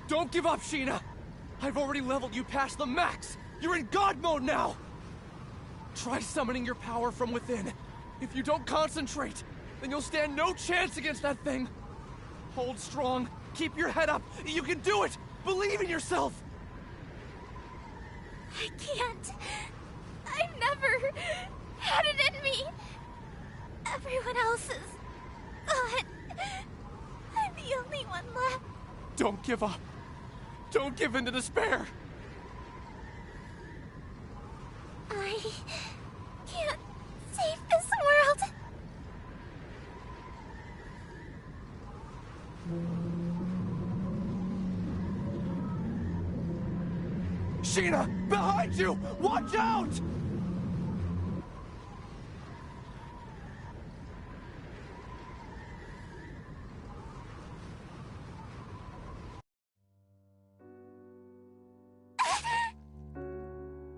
Don't give up, Sheena! I've already leveled you past the max! You're in God mode now! Try summoning your power from within. If you don't concentrate, then you'll stand no chance against that thing. Hold strong. Keep your head up. You can do it! Believe in yourself! I can't. I've never had it in me. Everyone else is gone. I'm the only one left. Don't give up. Don't give in to despair. I can't save this world. Sheena! Behind you! Watch out!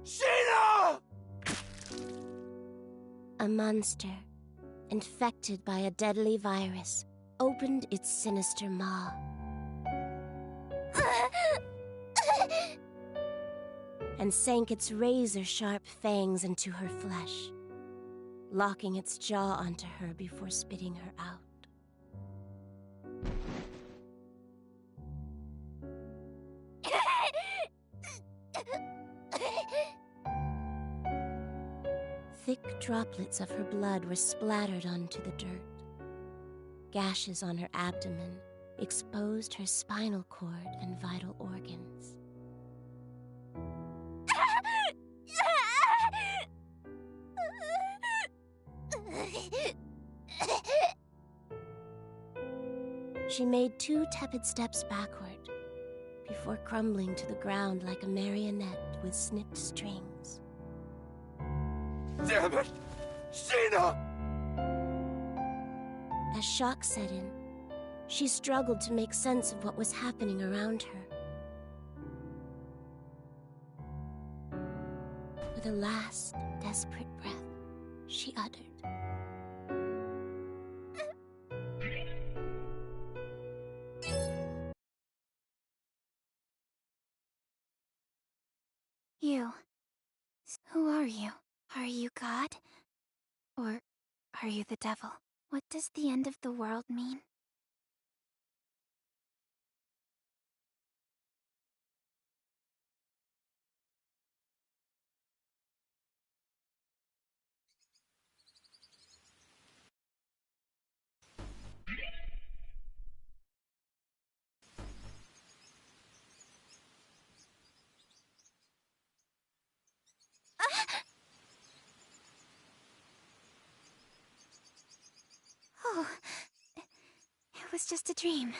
Sheena! A monster, infected by a deadly virus, opened its sinister maw. And sank its razor-sharp fangs into her flesh, locking its jaw onto her before spitting her out. Thick droplets of her blood were splattered onto the dirt. Gashes on her abdomen exposed her spinal cord and vital organs. She made 2 tepid steps backward, before crumbling to the ground like a marionette with snipped strings. Damn it! Sheena! As shock set in, she struggled to make sense of what was happening around her. With a last, desperate breath, she uttered, You. Who are you? Are you God? Or are you the devil? What does the end of the world mean? Oh, it was just a dream.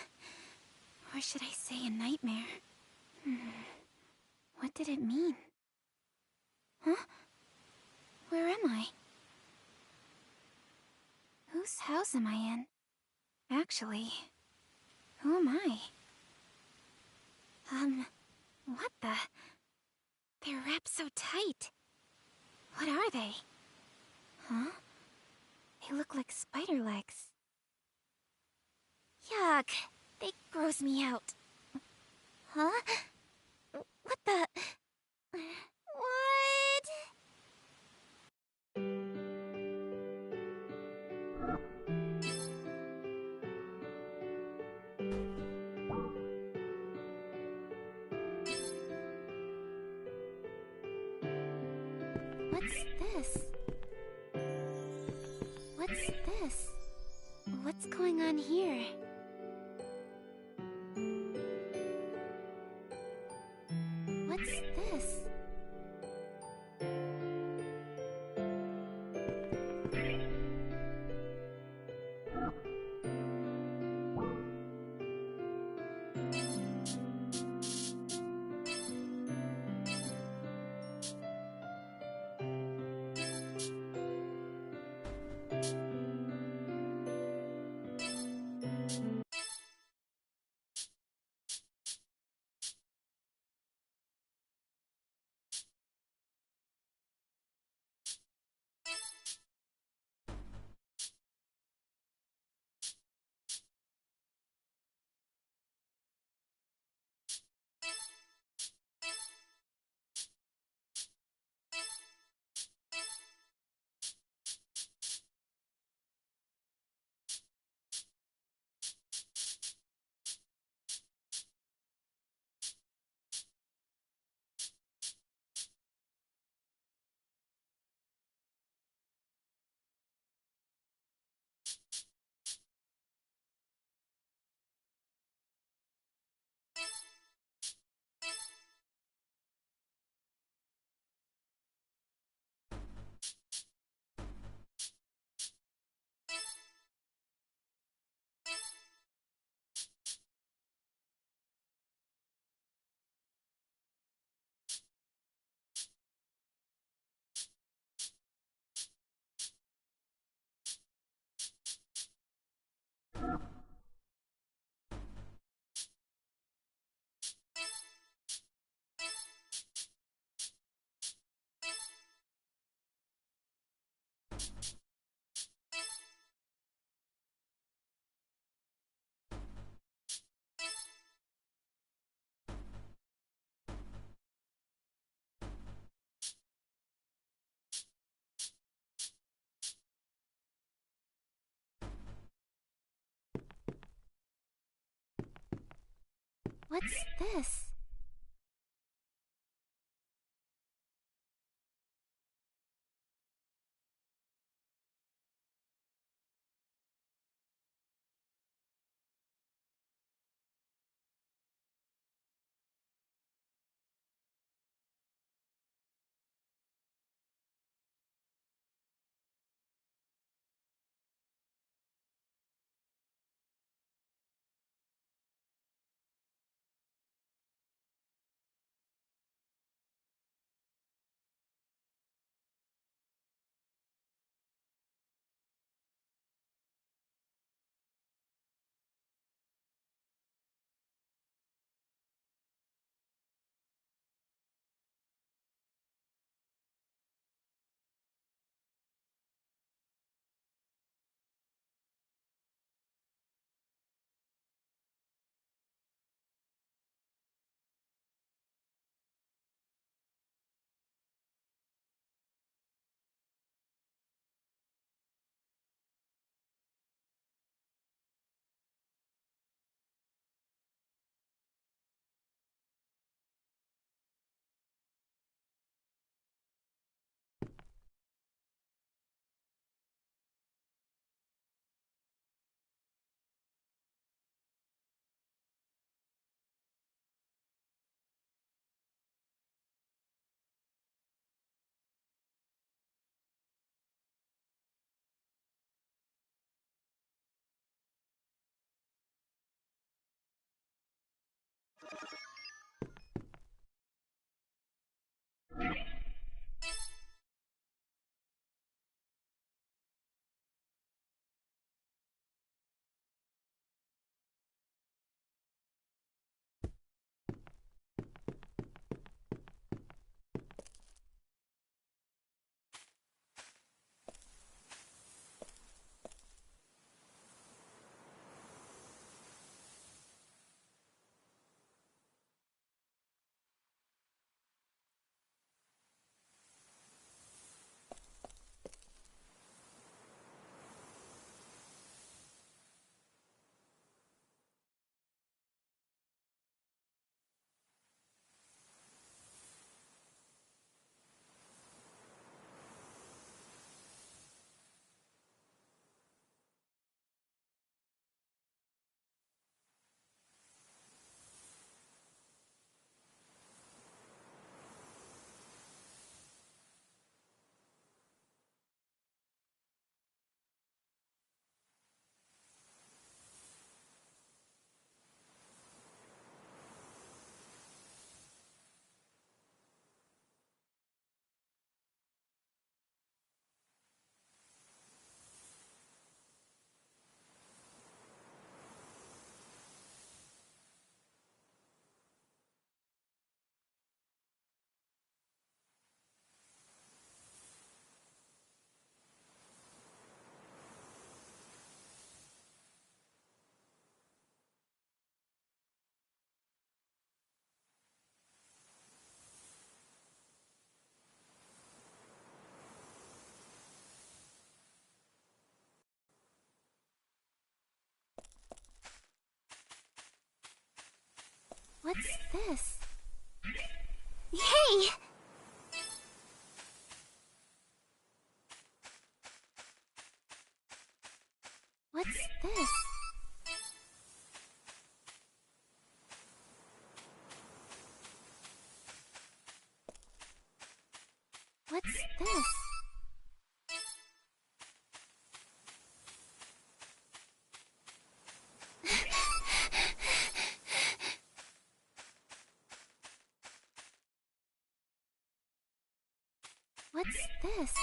Or should I say a nightmare? What did it mean? Huh? Where am I? Whose house am I in? Actually, who am I? What the? They're wrapped so tight. What are they? Huh? They look like spider legs. Yuck! They gross me out. Huh? What the? What? What's this? What's this? What's going on here? What's this? What's this? What's this? Hey! What's this? What's this? What's this?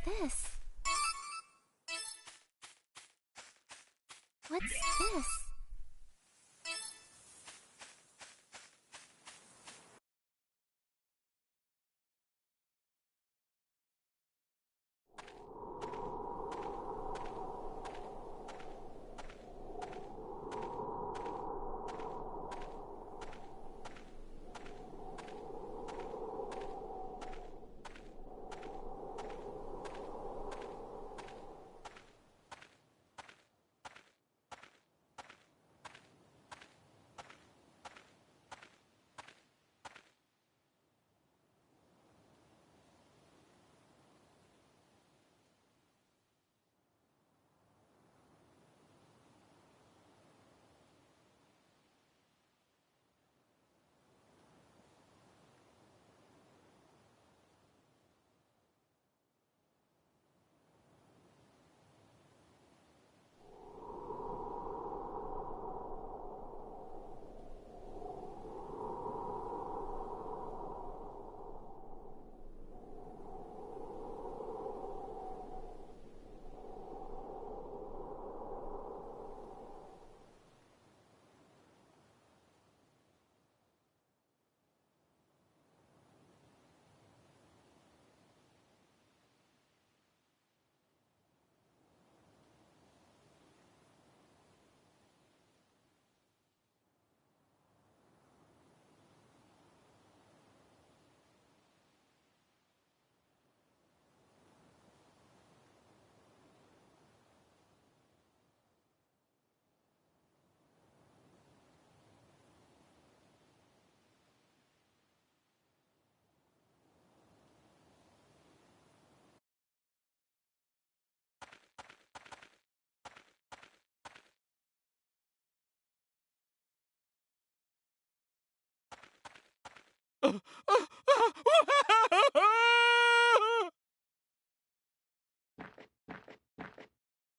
this? What's this?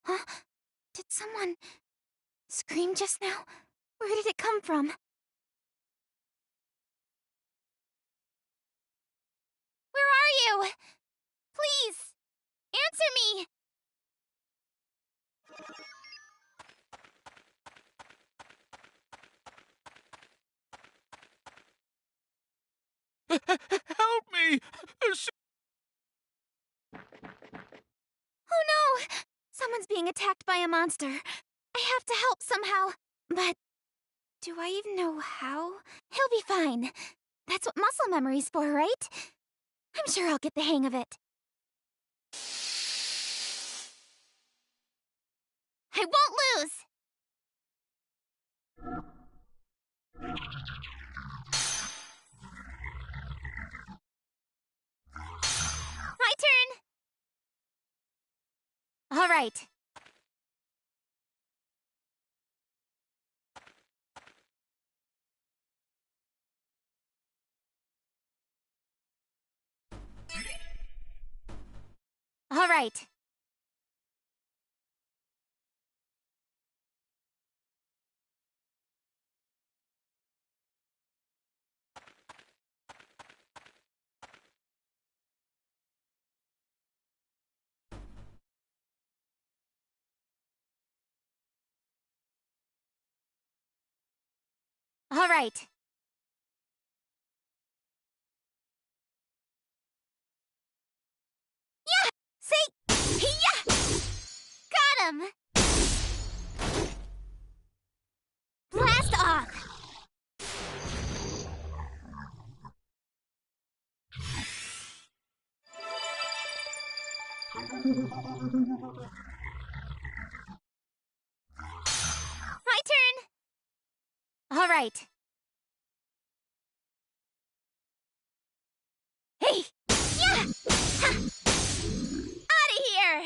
Huh? Did someone scream just now? Where did it come from? Where are you? Please, answer me! Help me! Oh no! Someone's being attacked by a monster. I have to help somehow. But do I even know how? He'll be fine. That's what muscle memory's for, right? I'm sure I'll get the hang of it. I won't lose! My turn! All right. All right. All right. Yeah! See? Yeah! Got him! Blast off! My turn! All right. Hey! Yeah! Ha! Outta here!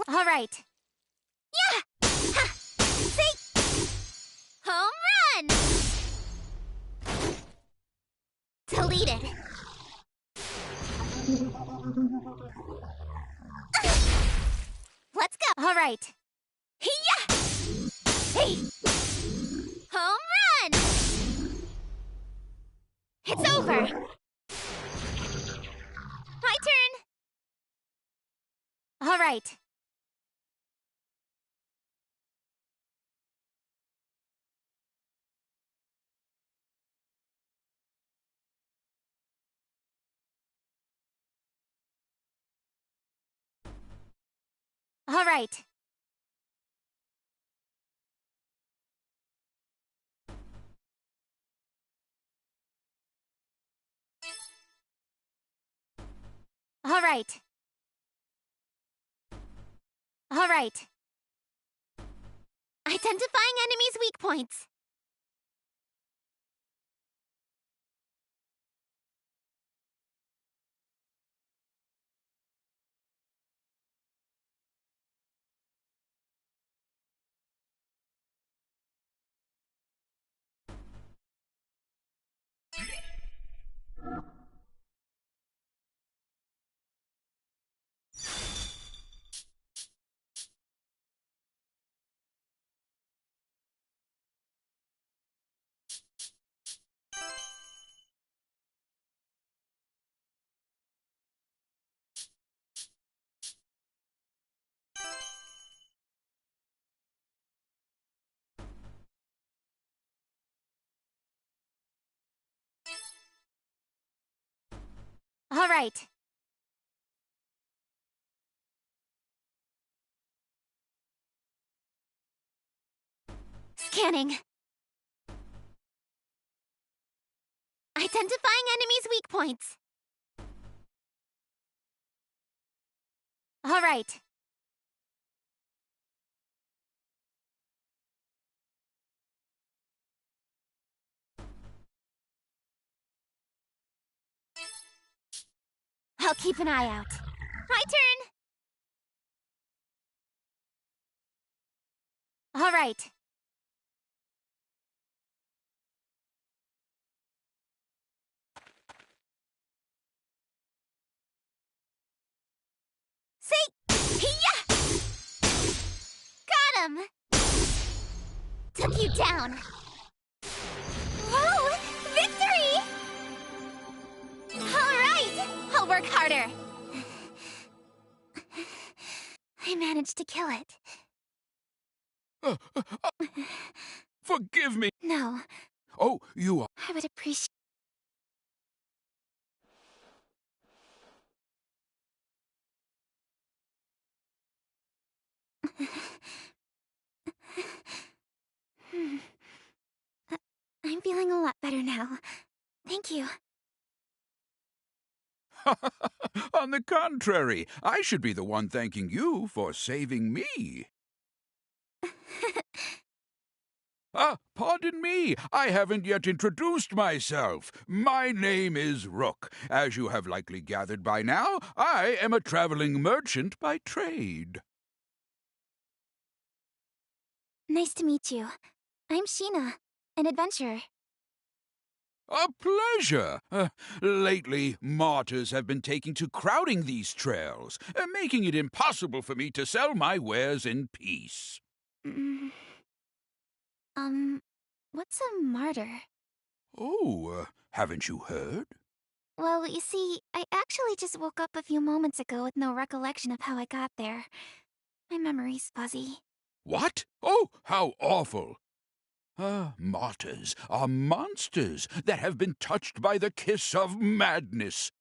All right. Yeah! Ha! See? Home run! Deleted. Let's go. All right. Hiya! Hey! Home run! It's over! My turn! All right. All right. All right. All right. Identifying enemies' weak points. All right. Scanning. Identifying enemies' weak points. All right. I'll keep an eye out. My turn! All right. Say! Hiya! Got him! Took you down. Whoa! Victory! All right! I'll work harder. I managed to kill it. Forgive me! No, Oh, you are... I would appreciate... I'm feeling a lot better now. Thank you. On the contrary, I should be the one thanking you for saving me. Pardon me, I haven't yet introduced myself. My name is Rook. As you have likely gathered by now, I am a traveling merchant by trade. Nice to meet you. I'm Sheena, an adventurer. A pleasure. Lately, martyrs have been taking to crowding these trails, making it impossible for me to sell my wares in peace. What's a martyr? Oh, haven't you heard? Well, you see, I actually just woke up a few moments ago with no recollection of how I got there. My memory's fuzzy. What? Oh, how awful! Martyrs are monsters that have been touched by the kiss of madness.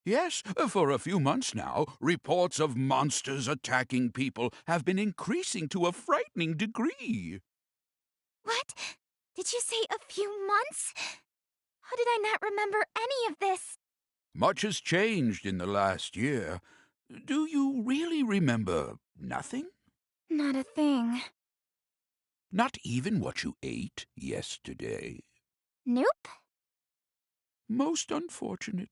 Yes, for a few months now, reports of monsters attacking people have been increasing to a frightening degree. What? Did you say a few months? How did I not remember any of this? Much has changed in the last year. Do you really remember nothing? Not a thing. Not even what you ate yesterday? Nope. Most unfortunate.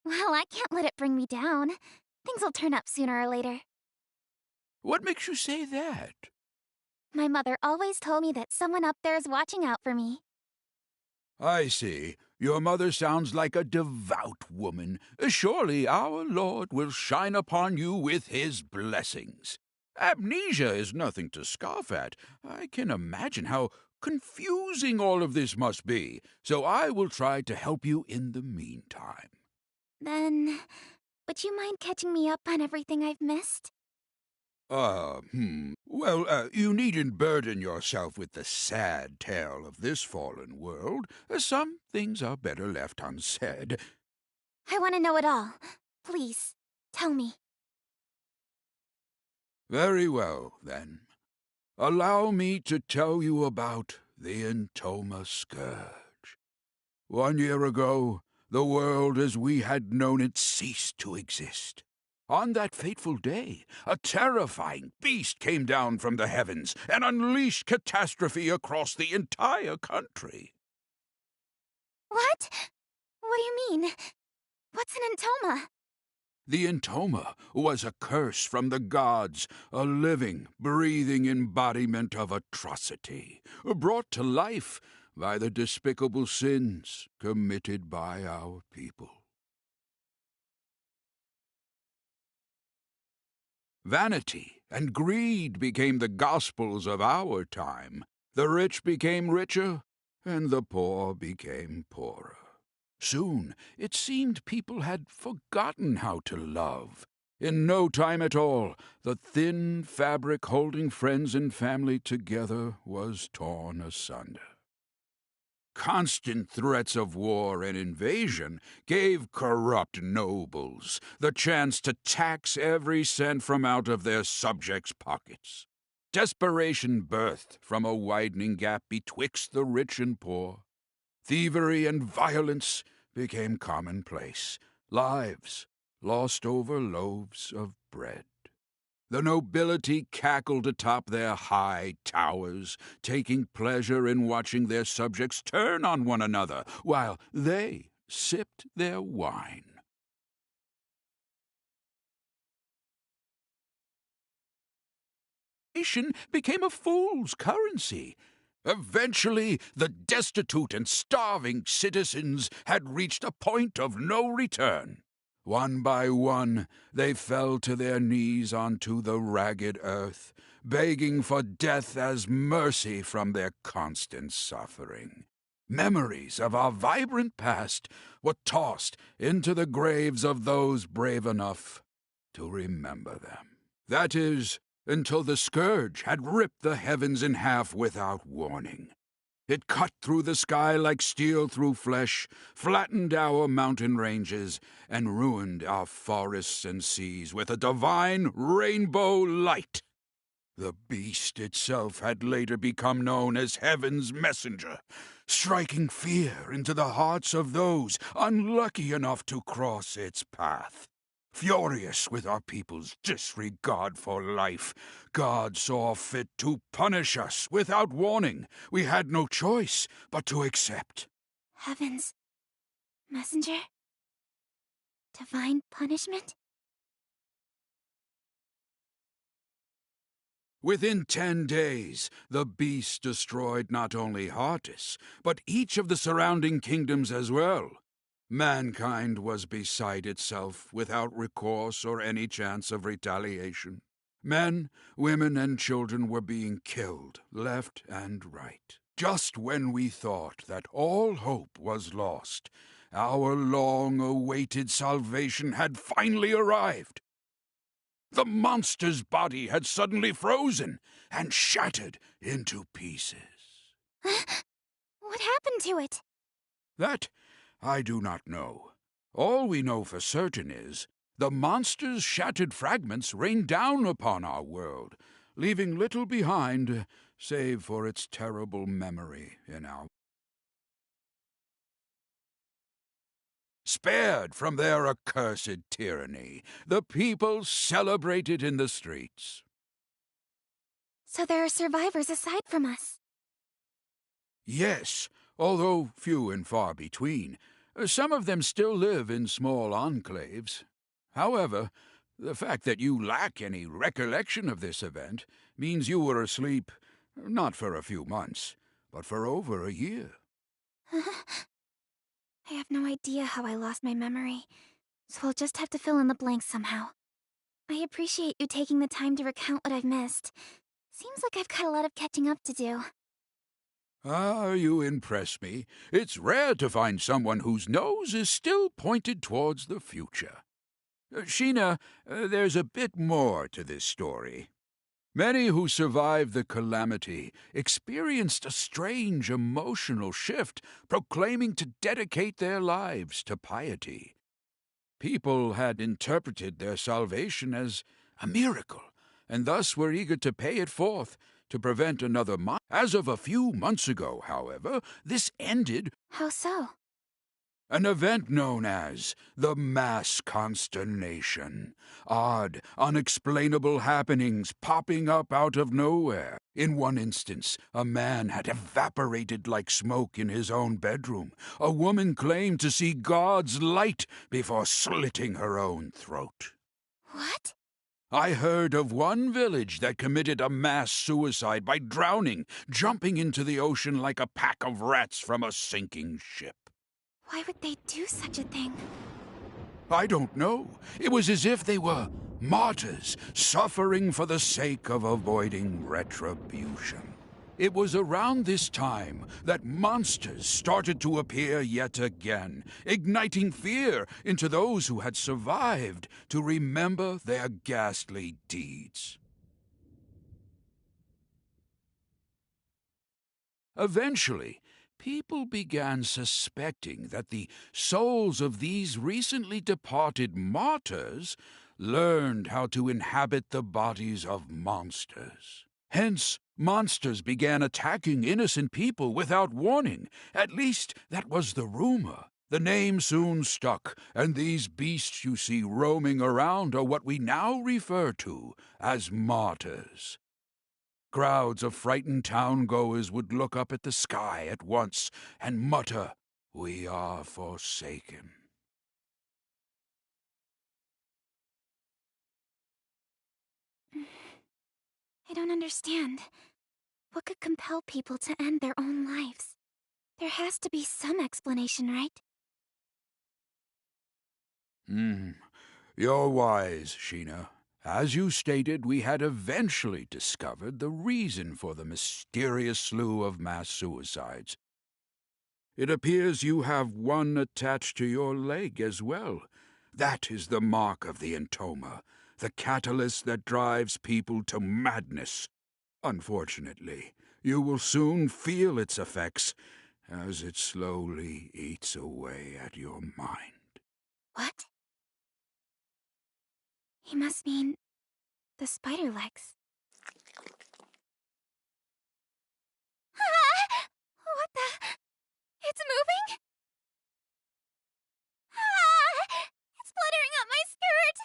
Well, I can't let it bring me down. Things will turn up sooner or later. What makes you say that? My mother always told me that someone up there is watching out for me. I see. Your mother sounds like a devout woman. Surely our Lord will shine upon you with his blessings. Amnesia is nothing to scoff at. I can imagine how confusing all of this must be, so I will try to help you in the meantime. Then, would you mind catching me up on everything I've missed? Well, you needn't burden yourself with the sad tale of this fallen world. Some things are better left unsaid. I want to know it all. Please, tell me. Very well, then. Allow me to tell you about the Entoma Scourge. 1 year ago, the world as we had known it ceased to exist. On that fateful day, a terrifying beast came down from the heavens and unleashed catastrophe across the entire country. What? What do you mean? What's an Entoma? The Entoma was a curse from the gods, a living, breathing embodiment of atrocity, brought to life by the despicable sins committed by our people. Vanity and greed became the gospels of our time. The rich became richer, and the poor became poorer. Soon, it seemed people had forgotten how to love. In no time at all, the thin fabric holding friends and family together was torn asunder. Constant threats of war and invasion gave corrupt nobles the chance to tax every cent from out of their subjects' pockets. Desperation birthed from a widening gap betwixt the rich and poor. Thievery and violence became commonplace. Lives lost over loaves of bread. The nobility cackled atop their high towers, taking pleasure in watching their subjects turn on one another, while they sipped their wine. Nation became a fool's currency. Eventually, the destitute and starving citizens had reached a point of no return. One by one, they fell to their knees onto the ragged earth, begging for death as mercy from their constant suffering. Memories of our vibrant past were tossed into the graves of those brave enough to remember them. That is, until the scourge had ripped the heavens in half without warning. It cut through the sky like steel through flesh, flattened our mountain ranges, and ruined our forests and seas with a divine rainbow light. The beast itself had later become known as Heaven's Messenger, striking fear into the hearts of those unlucky enough to cross its path. Furious with our people's disregard for life, God saw fit to punish us without warning. We had no choice but to accept. Heaven's messenger? Divine punishment? Within 10 days, the beast destroyed not only Heartis, but each of the surrounding kingdoms as well. Mankind was beside itself, without recourse or any chance of retaliation. Men, women, and children were being killed, left and right. Just when we thought that all hope was lost, our long-awaited salvation had finally arrived. The monster's body had suddenly frozen and shattered into pieces. What happened to it? That I do not know. All we know for certain is the monster's shattered fragments rained down upon our world, leaving little behind save for its terrible memory in our... Spared from their accursed tyranny, the people celebrated in the streets. So there are survivors aside from us. Yes, although few and far between. Some of them still live in small enclaves. However, the fact that you lack any recollection of this event means you were asleep, not for a few months, but for over a year. I have no idea how I lost my memory, so I'll just have to fill in the blanks somehow. I appreciate you taking the time to recount what I've missed. Seems like I've got a lot of catching up to do. Ah, you impress me. It's rare to find someone whose nose is still pointed towards the future. Sheena, there's a bit more to this story. Many who survived the calamity experienced a strange emotional shift, proclaiming to dedicate their lives to piety. People had interpreted their salvation as a miracle, and thus were eager to pay it forth to prevent another month. As of a few months ago, however, this ended. How so? An event known as the Mass Consternation. Odd, unexplainable happenings popping up out of nowhere. In one instance, a man had evaporated like smoke in his own bedroom. A woman claimed to see God's light before slitting her own throat. What? I heard of one village that committed a mass suicide by drowning, jumping into the ocean like a pack of rats from a sinking ship. Why would they do such a thing? I don't know. It was as if they were martyrs, suffering for the sake of avoiding retribution. It was around this time that monsters started to appear yet again, igniting fear into those who had survived to remember their ghastly deeds. Eventually, people began suspecting that the souls of these recently departed martyrs learned how to inhabit the bodies of monsters. Hence, monsters began attacking innocent people without warning. At least, that was the rumor. The name soon stuck, and these beasts you see roaming around are what we now refer to as martyrs. Crowds of frightened town-goers would look up at the sky at once and mutter, "We are forsaken." I don't understand. What could compel people to end their own lives? There has to be some explanation, right? You're wise, Sheena. As you stated, we had eventually discovered the reason for the mysterious slew of mass suicides. It appears you have one attached to your leg as well. That is the mark of the entoma, the catalyst that drives people to madness. Unfortunately, you will soon feel its effects as it slowly eats away at your mind. What? He must mean the spider legs. Ah! What the? It's moving? Ah! It's fluttering up my skirt!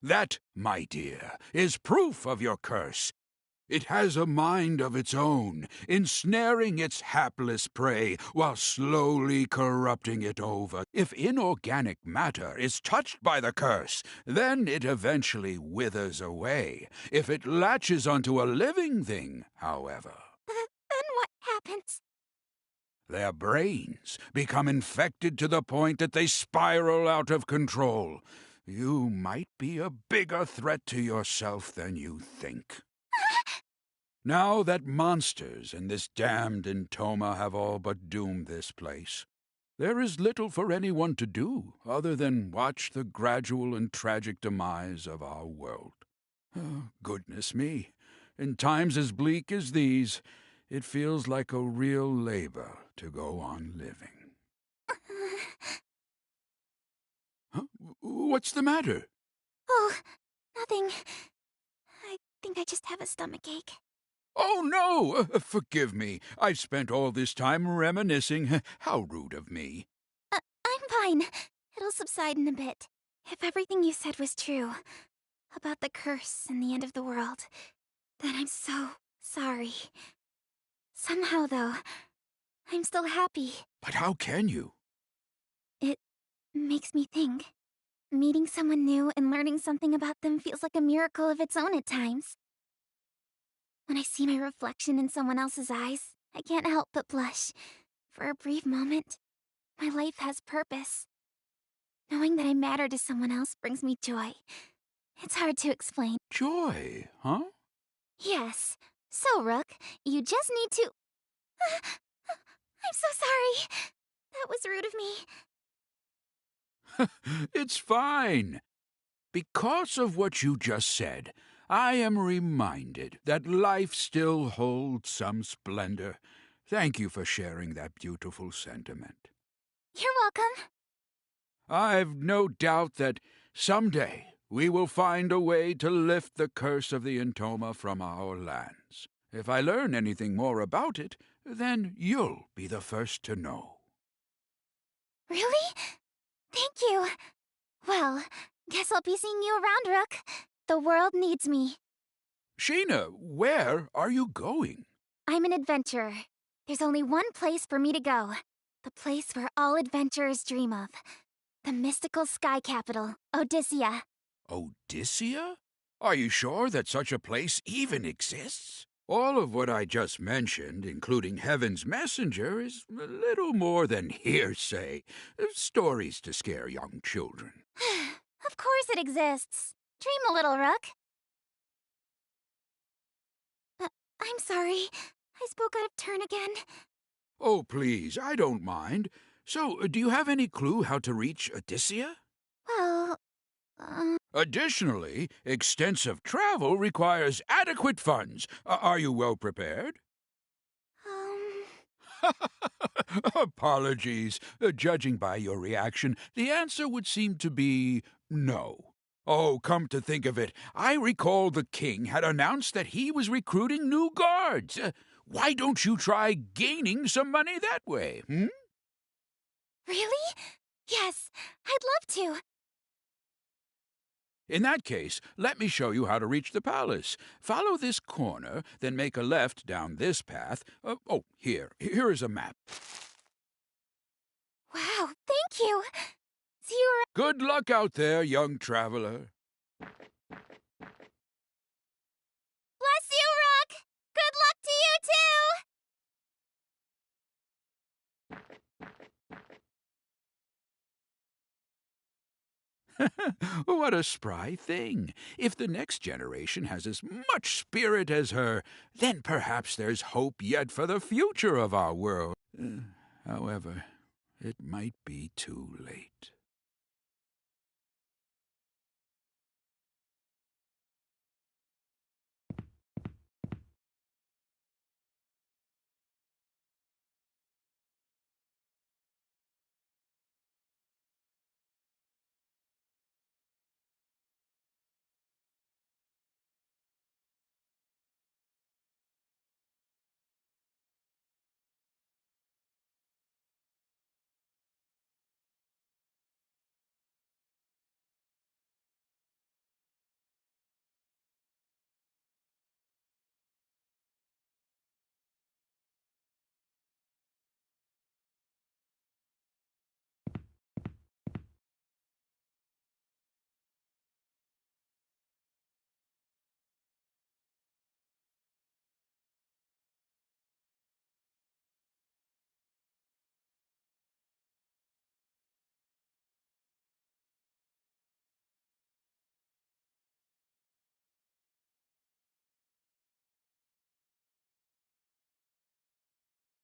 That, my dear, is proof of your curse. It has a mind of its own, ensnaring its hapless prey while slowly corrupting it over. If inorganic matter is touched by the curse, then it eventually withers away. If it latches onto a living thing, however, Then what happens? their brains become infected to the point that they spiral out of control. You might be a bigger threat to yourself than you think. Now that monsters and this damned entoma have all but doomed this place, there is little for anyone to do other than watch the gradual and tragic demise of our world. Oh, goodness me, in times as bleak as these, it feels like a real labor to go on living. Huh? What's the matter? Oh, nothing. I think I just have a stomachache. Oh, no! Forgive me. I've spent all this time reminiscing. How rude of me. I'm fine. It'll subside in a bit. If everything you said was true, about the curse and the end of the world, then I'm so sorry. Somehow, though, I'm still happy. But how can you? It makes me think. Meeting someone new and learning something about them feels like a miracle of its own at times. When I see my reflection in someone else's eyes, I can't help but blush. For a brief moment, my life has purpose. Knowing that I matter to someone else brings me joy. It's hard to explain. Joy, huh? Yes. So, Rook, you just need to... I'm so sorry. That was rude of me. It's fine. Because of what you just said, I am reminded that life still holds some splendor. Thank you for sharing that beautiful sentiment. You're welcome. I've no doubt that someday we will find a way to lift the curse of the Entoma from our lands. If I learn anything more about it, then you'll be the first to know. Really? Thank you. Well, guess I'll be seeing you around, Rook. The world needs me. Sheena, where are you going? I'm an adventurer. There's only one place for me to go. The place where all adventurers dream of. The mystical sky capital, Odyssea. Odyssea? Are you sure that such a place even exists? All of what I just mentioned, including Heaven's Messenger, is a little more than hearsay. Stories to scare young children. Of course it exists. Dream a little, Rook. I'm sorry. I spoke out of turn again. Oh, please, I don't mind. So, do you have any clue how to reach Odyssea? Well, Additionally, extensive travel requires adequate funds. Are you well prepared? Apologies. Judging by your reaction, the answer would seem to be no. Oh, come to think of it, I recall the king had announced that he was recruiting new guards. Why don't you try gaining some money that way, Really? Yes, I'd love to. In that case, let me show you how to reach the palace. Follow this corner, then make a left down this path. Here is a map. Wow, thank you. See you around. Good luck out there, young traveler. Bless you, Rook! Good luck to you, too! What a spry thing. If the next generation has as much spirit as her, then perhaps there's hope yet for the future of our world. However, it might be too late.